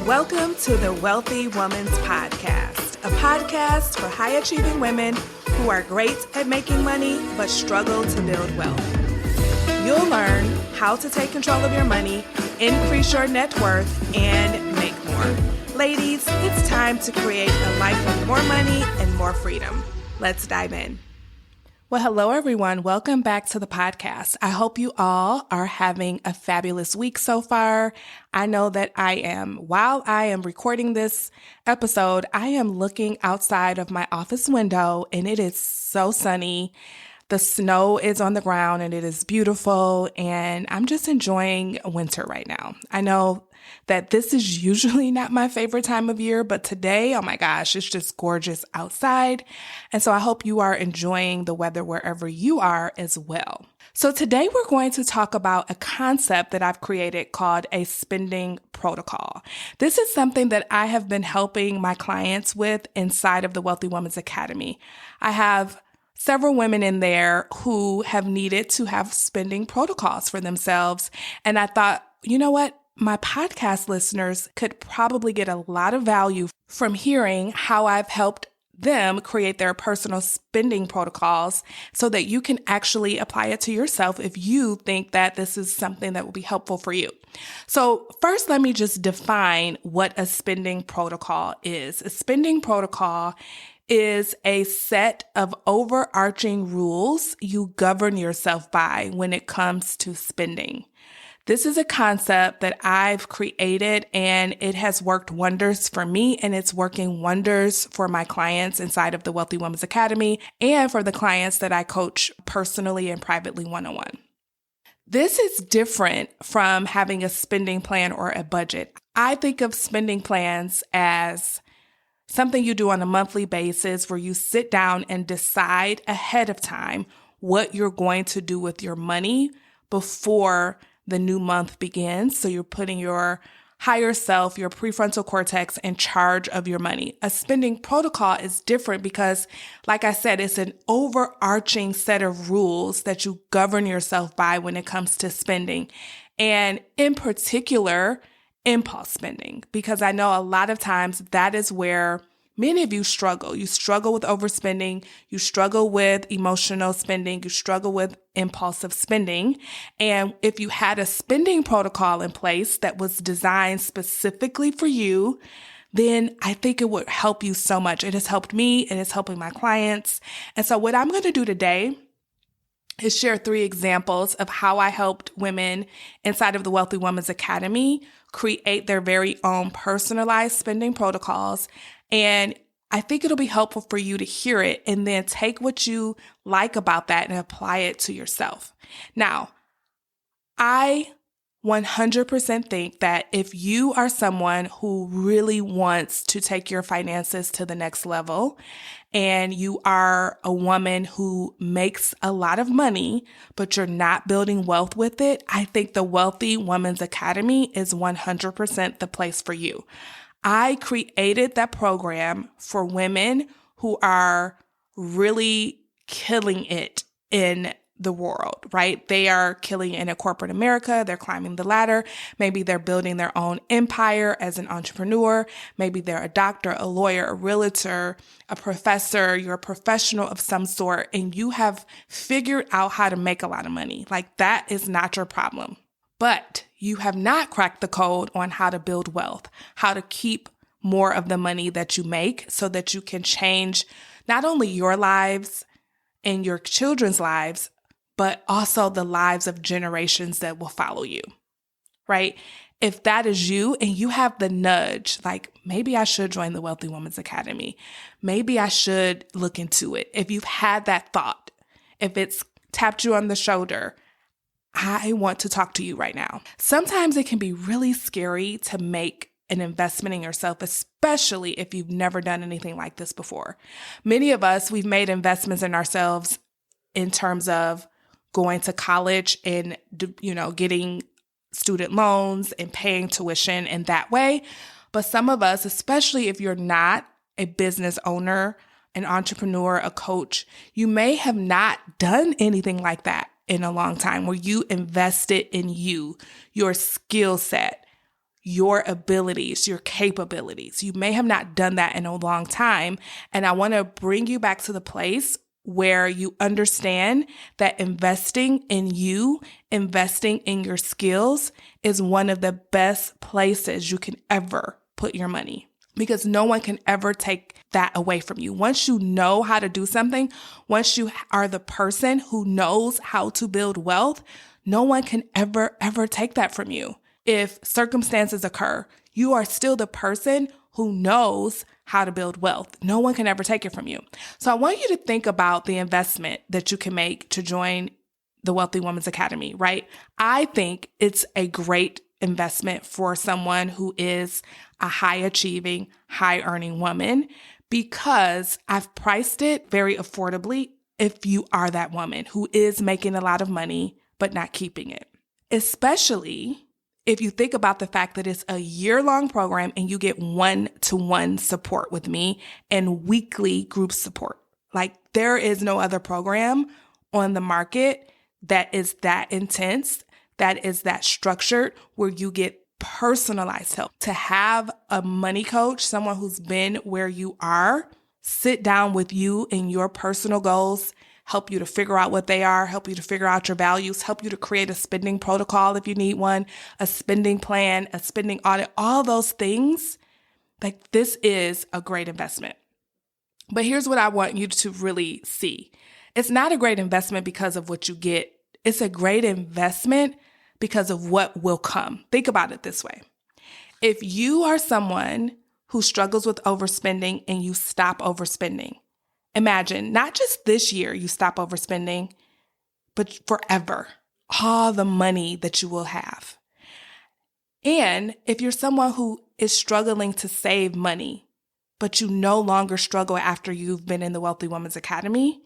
Welcome to the Wealthy Woman's Podcast, a podcast for high-achieving women who are great at making money but struggle to build wealth. You'll learn how to take control of your money, increase your net worth, and make more. Ladies, it's time to create a life with more money and more freedom. Let's dive in. Well, hello, everyone. Welcome back to the podcast. I hope you all are having a fabulous week so far. I know that I am. While I am recording this episode, I am looking outside of my office window and it is so sunny. The snow is on the ground and it is beautiful, and I'm just enjoying winter right now. I know that this is usually not my favorite time of year, but today, oh my gosh, it's just gorgeous outside. And so I hope you are enjoying the weather wherever you are as well. So today we're going to talk about a concept that I've created called a spending protocol. This is something that I have been helping my clients with inside of the Wealthy Woman's Academy. I have several women in there who have needed to have spending protocols for themselves. And I thought, you know what? My podcast listeners could probably get a lot of value from hearing how I've helped them create their personal spending protocols so that you can actually apply it to yourself if you think that this is something that will be helpful for you. So first, let me just define what a spending protocol is. A spending protocol is a set of overarching rules you govern yourself by when it comes to spending. This is a concept that I've created and it has worked wonders for me, and it's working wonders for my clients inside of the Wealthy Woman's Academy and for the clients that I coach personally and privately one-on-one. This is different from having a spending plan or a budget. I think of spending plans as something you do on a monthly basis where you sit down and decide ahead of time what you're going to do with your money before the new month begins. So you're putting your higher self, your prefrontal cortex, in charge of your money. A spending protocol is different because, like I said, it's an overarching set of rules that you govern yourself by when it comes to spending. And in particular, impulse spending, because I know a lot of times that is where many of you struggle. You struggle with overspending, you struggle with emotional spending, you struggle with impulsive spending. And if you had a spending protocol in place that was designed specifically for you, then I think it would help you so much. It has helped me, and it's helping my clients. And so what I'm going to do today is share 3 examples of how I helped women inside of the Wealthy Woman's Academy create their very own personalized spending protocols. And I think it'll be helpful for you to hear it and then take what you like about that and apply it to yourself. Now, I 100% think that if you are someone who really wants to take your finances to the next level, and you are a woman who makes a lot of money, but you're not building wealth with it, I think the Wealthy Woman's Academy is 100% the place for you. I created that program for women who are really killing it in the world, right? They are killing it in corporate America. They're climbing the ladder. Maybe they're building their own empire as an entrepreneur. Maybe they're a doctor, a lawyer, a realtor, a professor. You're a professional of some sort, and you have figured out how to make a lot of money. Like, that is not your problem. But you have not cracked the code on how to build wealth, how to keep more of the money that you make so that you can change not only your lives and your children's lives, but also the lives of generations that will follow you, right? If that is you and you have the nudge, like, maybe I should join the Wealthy Woman's Academy. Maybe I should look into it. If you've had that thought, if it's tapped you on the shoulder, I want to talk to you right now. Sometimes it can be really scary to make an investment in yourself, especially if you've never done anything like this before. Many of us, we've made investments in ourselves in terms of going to college and, getting student loans and paying tuition in that way. But some of us, especially if you're not a business owner, an entrepreneur, a coach, you may have not done anything like that in a long time, where you invested in you, your skill set, your abilities, your capabilities. You may have not done that in a long time. And I want to bring you back to the place where you understand that investing in you, investing in your skills is one of the best places you can ever put your money, because no one can ever take that away from you. Once you know how to do something, once you are the person who knows how to build wealth, no one can ever take that from you. If circumstances occur, you are still the person who knows how to build wealth. No one can ever take it from you. So I want you to think about the investment that you can make to join the Wealthy Woman's Academy, right? I think it's a great investment for someone who is a high achieving, high earning woman, because I've priced it very affordably if you are that woman who is making a lot of money but not keeping it. Especially if you think about the fact that it's a year-long program and you get one-to-one support with me and weekly group support. Like, there is no other program on the market that is that intense, that is that structured, where you get personalized help. To have a money coach, someone who's been where you are, sit down with you in your personal goals, help you to figure out what they are, help you to figure out your values, help you to create a spending protocol if you need one, a spending plan, a spending audit, all those things. Like, this is a great investment. But here's what I want you to really see. It's not a great investment because of what you get. It's a great investment because of what will come. Think about it this way. If you are someone who struggles with overspending and you stop overspending, imagine not just this year you stop overspending, but forever, all the money that you will have. And if you're someone who is struggling to save money, but you no longer struggle after you've been in the Wealthy Woman's Academy,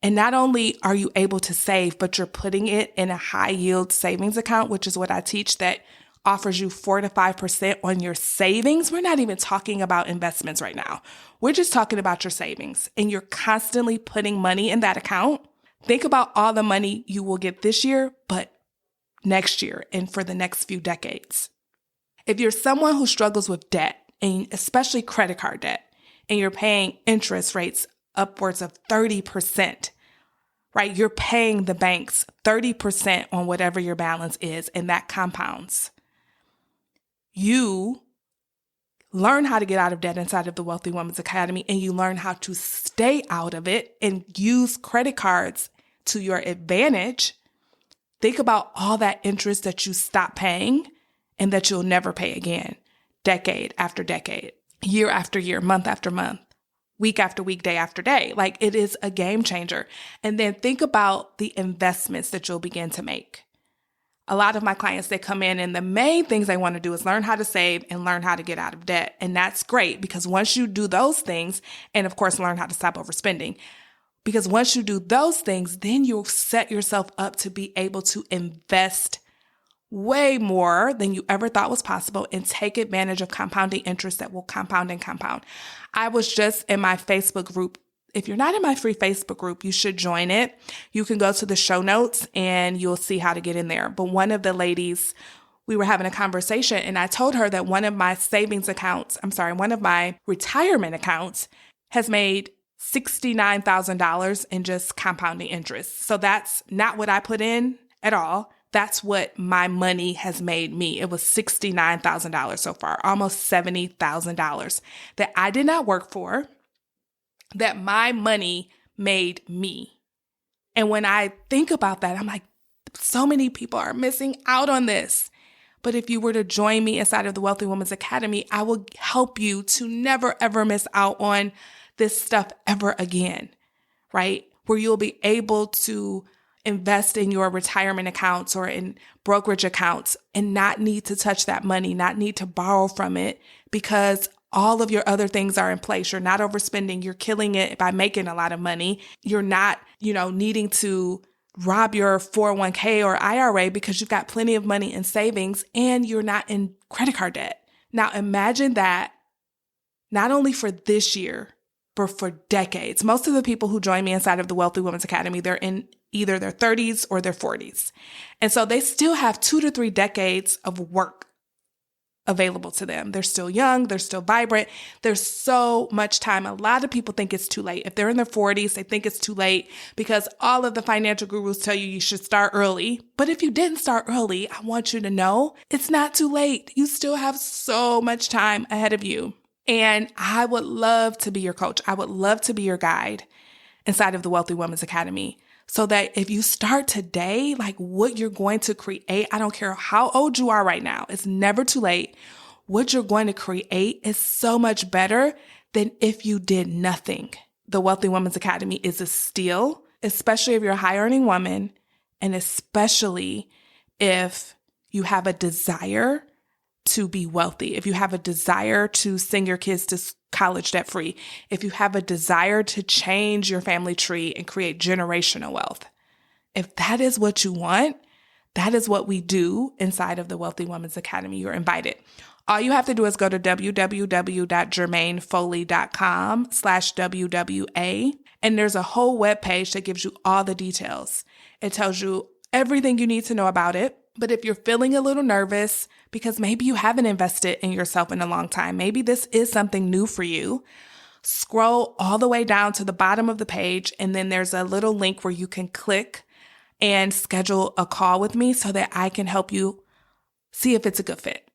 and not only are you able to save, but you're putting it in a high yield savings account, which is what I teach, that offers you 4 to 5% on your savings. We're not even talking about investments right now. We're just talking about your savings, and you're constantly putting money in that account. Think about all the money you will get this year, but next year and for the next few decades. If you're someone who struggles with debt, and especially credit card debt, and you're paying interest rates upwards of 30%, right? You're paying the banks 30% on whatever your balance is, and that compounds. You learn how to get out of debt inside of the Wealthy Woman's Academy, and you learn how to stay out of it and use credit cards to your advantage. Think about all that interest that you stop paying and that you'll never pay again, decade after decade, year after year, month after month, week after week, day after day. Like, it is a game changer. And then think about the investments that you'll begin to make. A lot of my clients, they come in and the main things they want to do is learn how to save and learn how to get out of debt. And that's great, because once you do those things, and of course, learn how to stop overspending, because once you do those things, then you'll set yourself up to be able to invest way more than you ever thought was possible and take advantage of compounding interest that will compound and compound. I was just in my Facebook group. If you're not in my free Facebook group, you should join it. You can go to the show notes and you'll see how to get in there. But one of the ladies, we were having a conversation, and I told her that one of my retirement accounts has made $69,000 in just compounding interest. So that's not what I put in at all. That's what my money has made me. It was $69,000 so far, almost $70,000 that I did not work for, that my money made me. And when I think about that, I'm like, so many people are missing out on this. But if you were to join me inside of the Wealthy Woman's Academy, I will help you to never, ever miss out on this stuff ever again, right? Where you'll be able to invest in your retirement accounts or in brokerage accounts and not need to touch that money, not need to borrow from it, because all of your other things are in place. You're not overspending. You're killing it by making a lot of money. You're not, needing to rob your 401k or IRA because you've got plenty of money in savings, and you're not in credit card debt. Now imagine that not only for this year, but for decades. Most of the people who join me inside of the Wealthy Women's Academy, they're in either their 30s or their 40s. And so they still have 2 to 3 decades of work available to them. They're still young. They're still vibrant. There's so much time. A lot of people think it's too late. If they're in their 40s, they think it's too late because all of the financial gurus tell you should start early. But if you didn't start early, I want you to know it's not too late. You still have so much time ahead of you. And I would love to be your coach. I would love to be your guide inside of the Wealthy Women's Academy, so that if you start today, like what you're going to create, I don't care how old you are right now, it's never too late. What you're going to create is so much better than if you did nothing. The Wealthy Women's Academy is a steal, especially if you're a high earning woman, and especially if you have a desire to be wealthy, if you have a desire to send your kids to college debt free, if you have a desire to change your family tree and create generational wealth. If that is what you want, that is what we do inside of the Wealthy Women's Academy. You're invited. All you have to do is go to www.jermainefoley.com/WWA, and there's a whole webpage that gives you all the details. It tells you everything you need to know about it. But if you're feeling a little nervous because maybe you haven't invested in yourself in a long time, maybe this is something new for you, scroll all the way down to the bottom of the page, and then there's a little link where you can click and schedule a call with me so that I can help you see if it's a good fit.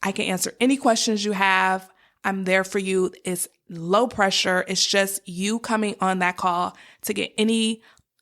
I can answer any questions you have. I'm there for you. It's low pressure. It's just you coming on that call to get any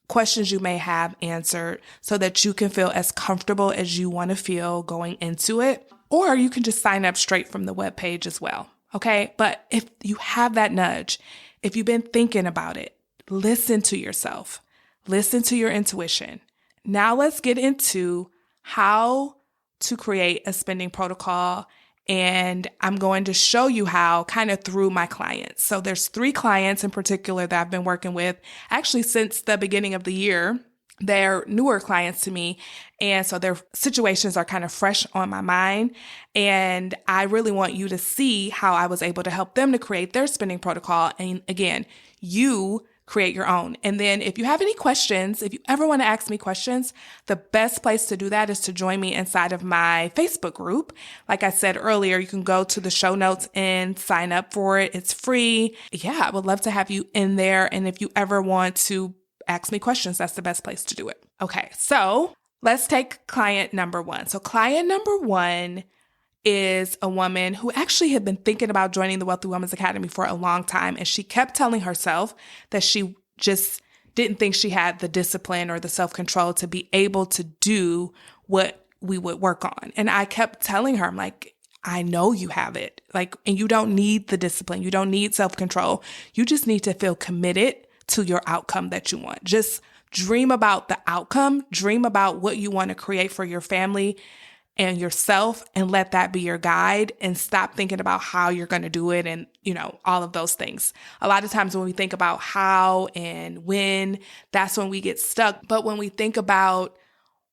questions you may have answered so that you can feel as comfortable as you want to feel going into it. Or you can just sign up straight from the webpage as well. Okay. But if you have that nudge, if you've been thinking about it, listen to yourself, listen to your intuition. Now let's get into how to create a spending protocol. And I'm going to show you how kind of through my clients. So there's 3 clients in particular that I've been working with actually since the beginning of the year. They're newer clients to me. And so their situations are kind of fresh on my mind. And I really want you to see how I was able to help them to create their spending protocol. And again, you create your own. And then if you have any questions, if you ever want to ask me questions, the best place to do that is to join me inside of my Facebook group. Like I said earlier, you can go to the show notes and sign up for it. It's free. Yeah, I would love to have you in there. And if you ever want to ask me questions, that's the best place to do it. Okay, so let's take client number 1. So client number 1 is a woman who actually had been thinking about joining the Wealthy Women's Academy for a long time. And she kept telling herself that she just didn't think she had the discipline or the self-control to be able to do what we would work on. And I kept telling her, I'm like, I know you have it. Like, and you don't need the discipline. You don't need self-control. You just need to feel committed to your outcome that you want. Just dream about the outcome. Dream about what you want to create for your family and yourself, and let that be your guide, and stop thinking about how you're going to do it and, all of those things. A lot of times when we think about how and when, that's when we get stuck. But when we think about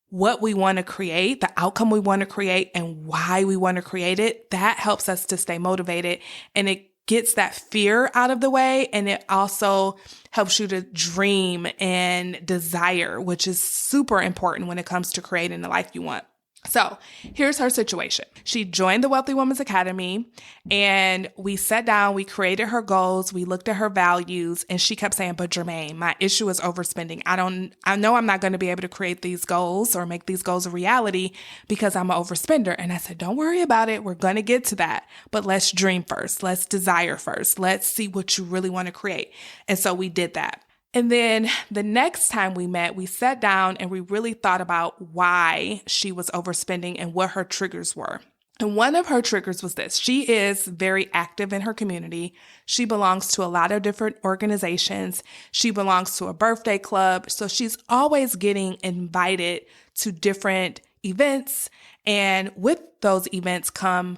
what we want to create, the outcome we want to create, and why we want to create it, that helps us to stay motivated, and it gets that fear out of the way. And it also helps you to dream and desire, which is super important when it comes to creating the life you want. So here's her situation. She joined the Wealthy Women's Academy, and we sat down, we created her goals, we looked at her values, and she kept saying, but Jermaine, my issue is overspending. I know I'm not going to be able to create these goals or make these goals a reality because I'm an overspender. And I said, don't worry about it. We're going to get to that, but let's dream first. Let's desire first. Let's see what you really want to create. And so we did that. And then the next time we met, we sat down and we really thought about why she was overspending and what her triggers were. And one of her triggers was this. She is very active in her community. She belongs to a lot of different organizations. She belongs to a birthday club. So she's always getting invited to different events. And with those events come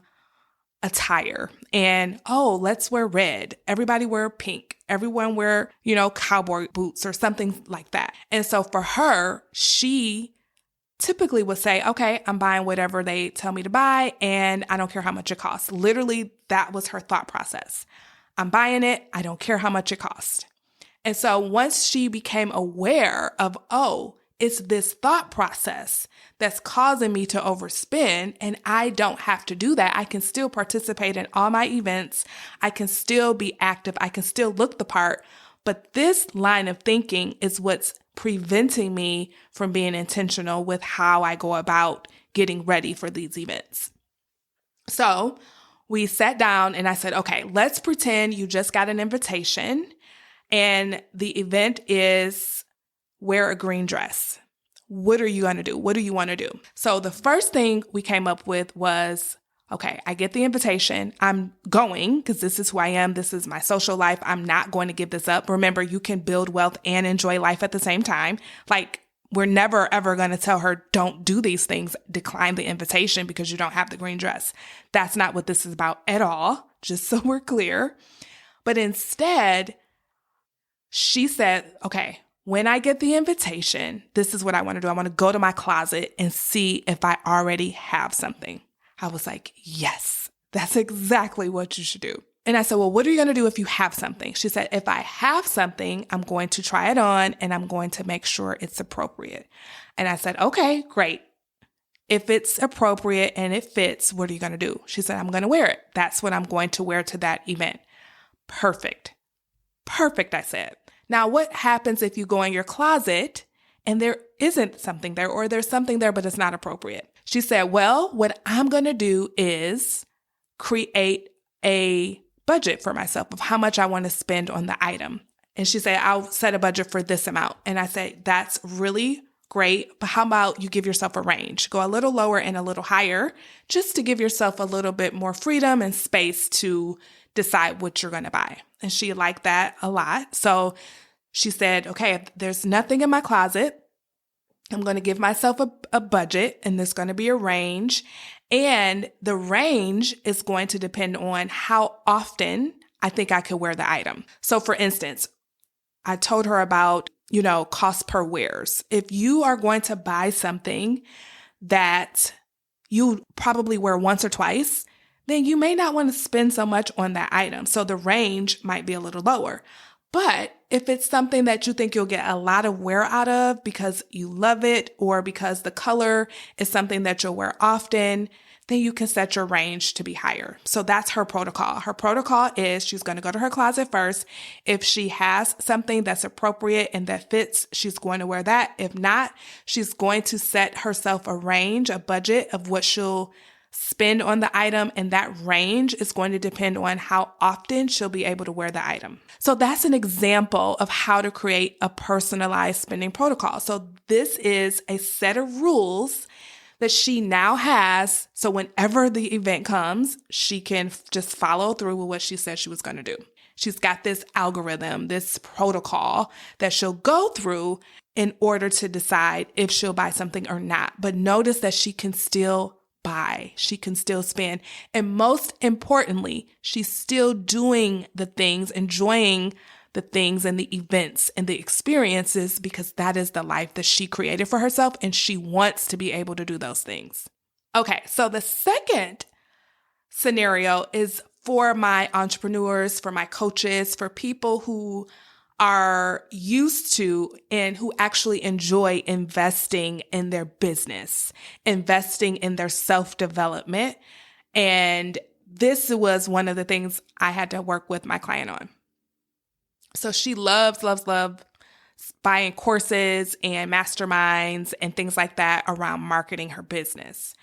attire. And, let's wear red. Everybody wear pink. Everyone wear, cowboy boots or something like that. And so for her, she typically would say, okay, I'm buying whatever they tell me to buy, and I don't care how much it costs. Literally, that was her thought process. I'm buying it. I don't care how much it costs. And so once she became aware of, it's this thought process that's causing me to overspend, and I don't have to do that. I can still participate in all my events. I can still be active. I can still look the part. But this line of thinking is what's preventing me from being intentional with how I go about getting ready for these events. So we sat down and I said, okay, let's pretend you just got an invitation and the event is wear a green dress. What are you going to do? What do you want to do? So the first thing we came up with was, okay, I get the invitation. I'm going because this is who I am. This is my social life. I'm not going to give this up. Remember, you can build wealth and enjoy life at the same time. Like, we're never, ever going to tell her, don't do these things, decline the invitation because you don't have the green dress. That's not what this is about at all, just so we're clear. But instead, she said, okay, when I get the invitation, this is what I want to do. I want to go to my closet and see if I already have something. I was like, yes, that's exactly what you should do. And I said, well, what are you going to do if you have something? She said, if I have something, I'm going to try it on and I'm going to make sure it's appropriate. And I said, okay, great. If it's appropriate and it fits, what are you going to do? She said, I'm going to wear it. That's what I'm going to wear to that event. Perfect. Perfect, I said. Now, what happens if you go in your closet and there isn't something there, or there's something there, but it's not appropriate? She said, well, what I'm going to do is create a budget for myself of how much I want to spend on the item. And she said, I'll set a budget for this amount. And I said, that's really great. But how about you give yourself a range? Go a little lower and a little higher, just to give yourself a little bit more freedom and space to decide what you're going to buy. And she liked that a lot. So she said, okay, if there's nothing in my closet, I'm going to give myself a budget, and there's going to be a range. And the range is going to depend on how often I think I could wear the item. So for instance, I told her about, cost per wears. If you are going to buy something that you probably wear once or twice, then you may not want to spend so much on that item. So the range might be a little lower. But if it's something that you think you'll get a lot of wear out of because you love it, or because the color is something that you'll wear often, then you can set your range to be higher. So that's her protocol. Her protocol is she's going to go to her closet first. If she has something that's appropriate and that fits, she's going to wear that. If not, she's going to set herself a range, a budget of what she'll spend on the item, and that range is going to depend on how often she'll be able to wear the item. So that's an example of how to create a personalized spending protocol. So this is a set of rules that she now has, so whenever the event comes, she can just follow through with what she said she was going to do. She's got this algorithm, this protocol that she'll go through in order to decide if she'll buy something or not. But notice that she can still buy. She can still spend. And most importantly, she's still doing the things, enjoying the things and the events and the experiences, because that is the life that she created for herself, and she wants to be able to do those things. Okay, so the second scenario is for my entrepreneurs, for my coaches, for people who are used to and who actually enjoy investing in their business, investing in their self-development. And this was one of the things I had to work with my client on. So she loves buying courses and masterminds and things like that around marketing her business.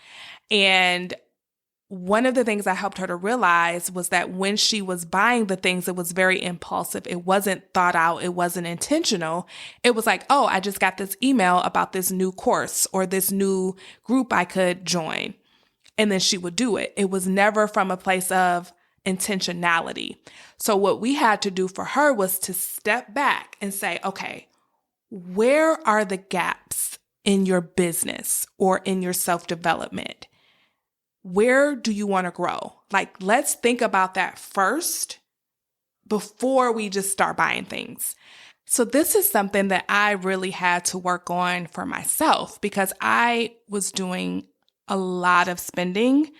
And one of the things I helped her to realize was that when she was buying the things, it was very impulsive. It wasn't thought out. It wasn't intentional. It was like, oh, I just got this email about this new course or this new group I could join. And then she would do it. It was never from a place of intentionality. So what we had to do for her was to step back and say, okay, where are the gaps in your business or in your self-development? Where do you want to grow? Like, let's think about that first before we just start buying things. So this is something that I really had to work on for myself, because I was doing a lot of spending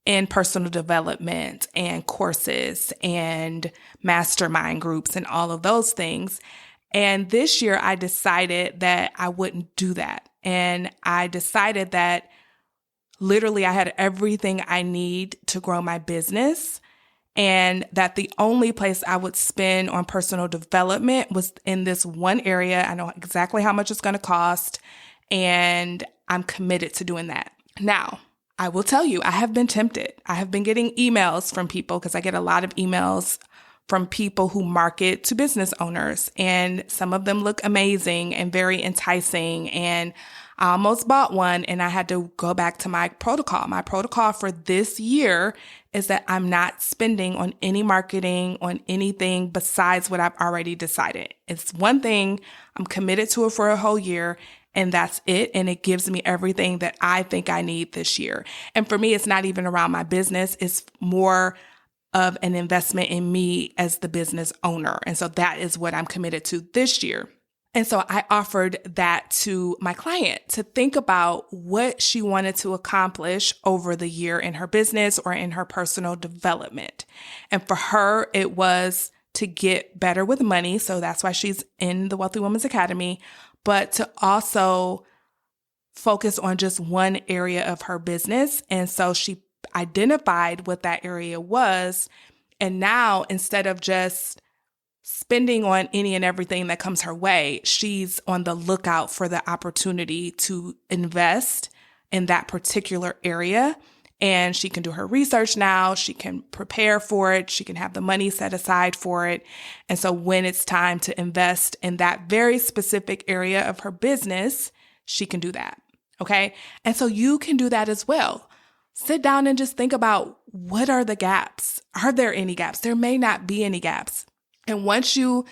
in personal development and courses and mastermind groups and all of those things. And this year I decided that I wouldn't do that. And I decided that literally I had everything I need to grow my business, and that the only place I would spend on personal development was in this one area. I know exactly how much it's going to cost, and I'm committed to doing that. Now, I will tell you, I have been tempted. I have been getting emails from people because I get a lot of emails from people who market to business owners, and some of them look amazing and very enticing. And I almost bought one, and I had to go back to my protocol. My protocol for this year is that I'm not spending on any marketing, on anything besides what I've already decided. It's one thing, I'm committed to it for a whole year, and that's it. And it gives me everything that I think I need this year. And for me, it's not even around my business. It's more of an investment in me as the business owner. And so that is what I'm committed to this year. And so I offered that to my client to think about what she wanted to accomplish over the year in her business or in her personal development. And for her, it was to get better with money. So that's why she's in the Wealthy Women's Academy, but to also focus on just one area of her business. And so she identified what that area was. And now, instead of just spending on any and everything that comes her way, she's on the lookout for the opportunity to invest in that particular area. And she can do her research now. She can prepare for it. She can have the money set aside for it. And so when it's time to invest in that very specific area of her business, she can do that. Okay. And so you can do that as well. Sit down and just think about, what are the gaps? Are there any gaps? There may not be any gaps. And once you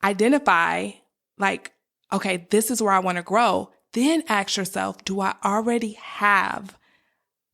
identify, like, okay, this is where I want to grow, then ask yourself, do I already have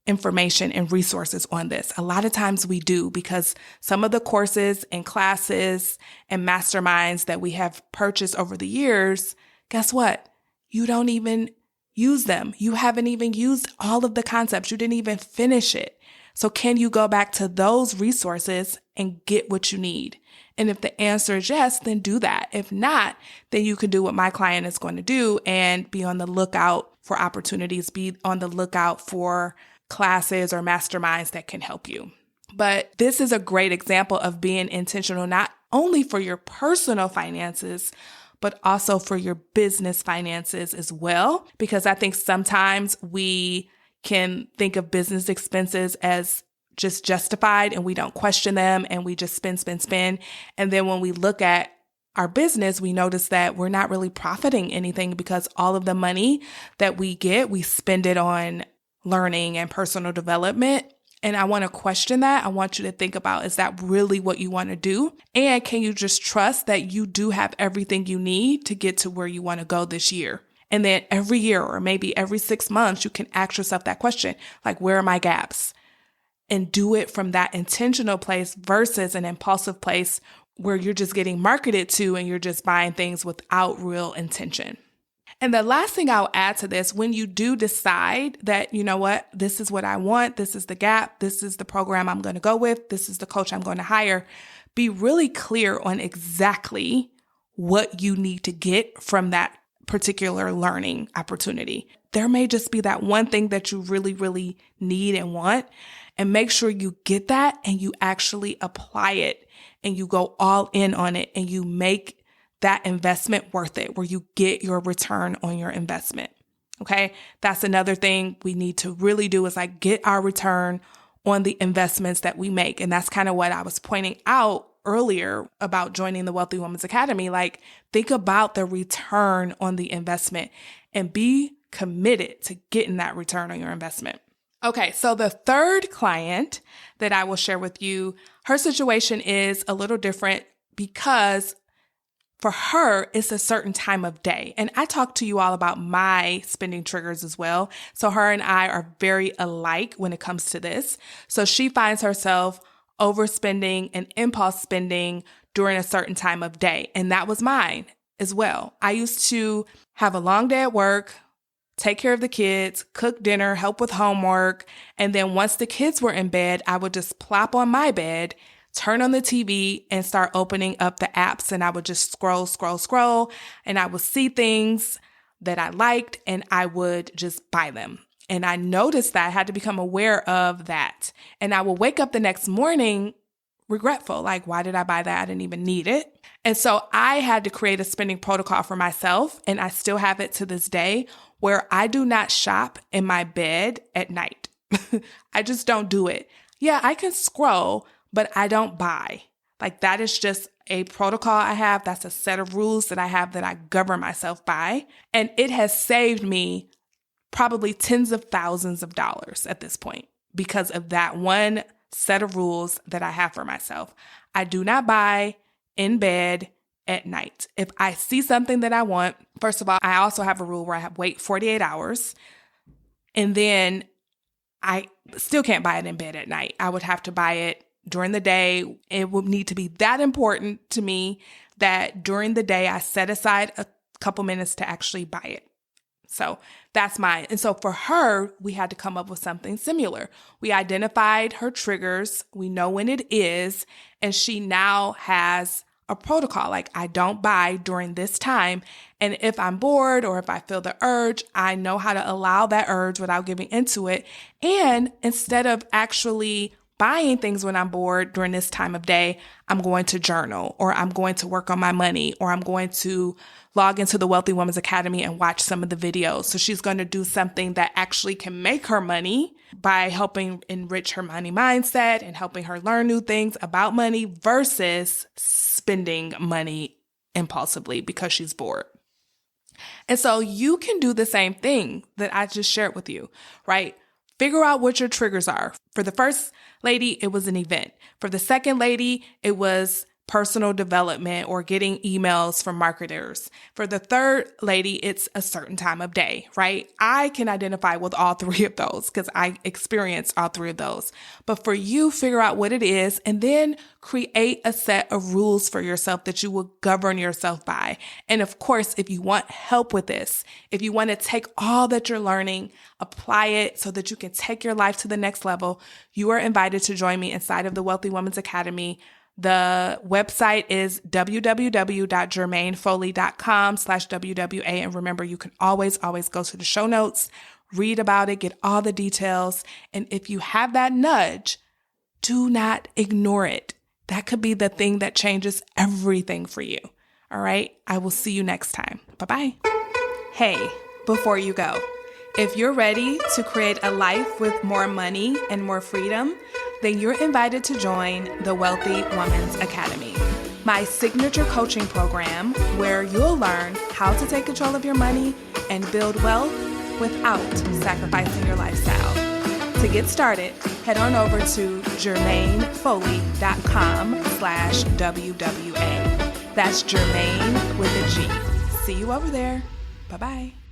information and resources on this? A lot of times we do, because some of the courses and classes and masterminds that we have purchased over the years, guess what? You don't even use them. You haven't even used all of the concepts. You didn't even finish it. So can you go back to those resources and get what you need? And if the answer is yes, then do that. If not, then you can do what my client is going to do and be on the lookout for opportunities, be on the lookout for classes or masterminds that can help you. But this is a great example of being intentional, not only for your personal finances, but also for your business finances as well. Because I think sometimes we can think of business expenses as just justified and we don't question them and we just spend. And then when we look at our business, we notice that we're not really profiting anything, because all of the money that we get, we spend it on learning and personal development. And I want to question that. I want you to think about, is that really what you want to do? And can you just trust that you do have everything you need to get to where you want to go this year? And then every year, or maybe every 6 months, you can ask yourself that question, like, where are my gaps? And do it from that intentional place versus an impulsive place where you're just getting marketed to and you're just buying things without real intention. And the last thing I'll add to this, when you do decide that, you know what, this is what I want, this is the gap, this is the program I'm going to go with, this is the coach I'm going to hire, be really clear on exactly what you need to get from that particular learning opportunity. There may just be that one thing that you really, really need and want, and make sure you get that and you actually apply it and you go all in on it and you make that investment worth it, where you get your return on your investment. Okay. That's another thing we need to really do, is like get our return on the investments that we make. And that's kind of what I was pointing out earlier about joining the Wealthy Women's Academy. Like, think about the return on the investment and be committed to getting that return on your investment. Okay, so the third client that I will share with you, her situation is a little different, because for her, it's a certain time of day. And I talked to you all about my spending triggers as well. So her and I are very alike when it comes to this. So she finds herself overspending and impulse spending during a certain time of day. And that was mine as well. I used to have a long day at work, take care of the kids, cook dinner, help with homework. And then once the kids were in bed, I would just plop on my bed, turn on the TV and start opening up the apps, and I would just scroll, and I would see things that I liked and I would just buy them. And I noticed that I had to become aware of that. And I will wake up the next morning regretful, like, why did I buy that? I didn't even need it. And so I had to create a spending protocol for myself, and I still have it to this day, where I do not shop in my bed at night. I just don't do it. Yeah, I can scroll, but I don't buy. Like, that is just a protocol I have. That's a set of rules that I have that I govern myself by. And it has saved me probably tens of thousands of dollars at this point because of that one set of rules that I have for myself. I do not buy in bed at night. If I see something that I want, first of all, I also have a rule where I have wait 48 hours, and then I still can't buy it in bed at night. I would have to buy it during the day. It would need to be that important to me that during the day I set aside a couple minutes to actually buy it. So that's mine. And so for her, we had to come up with something similar. We identified her triggers. We know when it is. And she now has a protocol. Like, I don't buy during this time. And if I'm bored or if I feel the urge, I know how to allow that urge without giving into it. And instead of actually buying things when I'm bored during this time of day, I'm going to journal, or I'm going to work on my money, or I'm going to log into the Wealthy Woman's Academy and watch some of the videos. So she's going to do something that actually can make her money by helping enrich her money mindset and helping her learn new things about money versus spending money impulsively because she's bored. And so you can do the same thing that I just shared with you, right? Figure out what your triggers are. For the first lady, it was an event. For the second lady, it was personal development or getting emails from marketers. For the third lady, it's a certain time of day, right? I can identify with all three of those because I experienced all three of those. But for you, figure out what it is and then create a set of rules for yourself that you will govern yourself by. And of course, if you want help with this, if you want to take all that you're learning, apply it so that you can take your life to the next level, you are invited to join me inside of the Wealthy Woman's Academy. The website is www.jermainefoley.com/WWA. And remember, you can always go to the show notes, read about it, get all the details. And if you have that nudge, do not ignore it. That could be the thing that changes everything for you. All right. I will see you next time. Bye-bye. Hey, before you go, if you're ready to create a life with more money and more freedom, then you're invited to join the Wealthy Woman's Academy, my signature coaching program where you'll learn how to take control of your money and build wealth without sacrificing your lifestyle. To get started, head on over to jermainefoley.com/WWA. That's Jermaine with a G. See you over there. Bye-bye.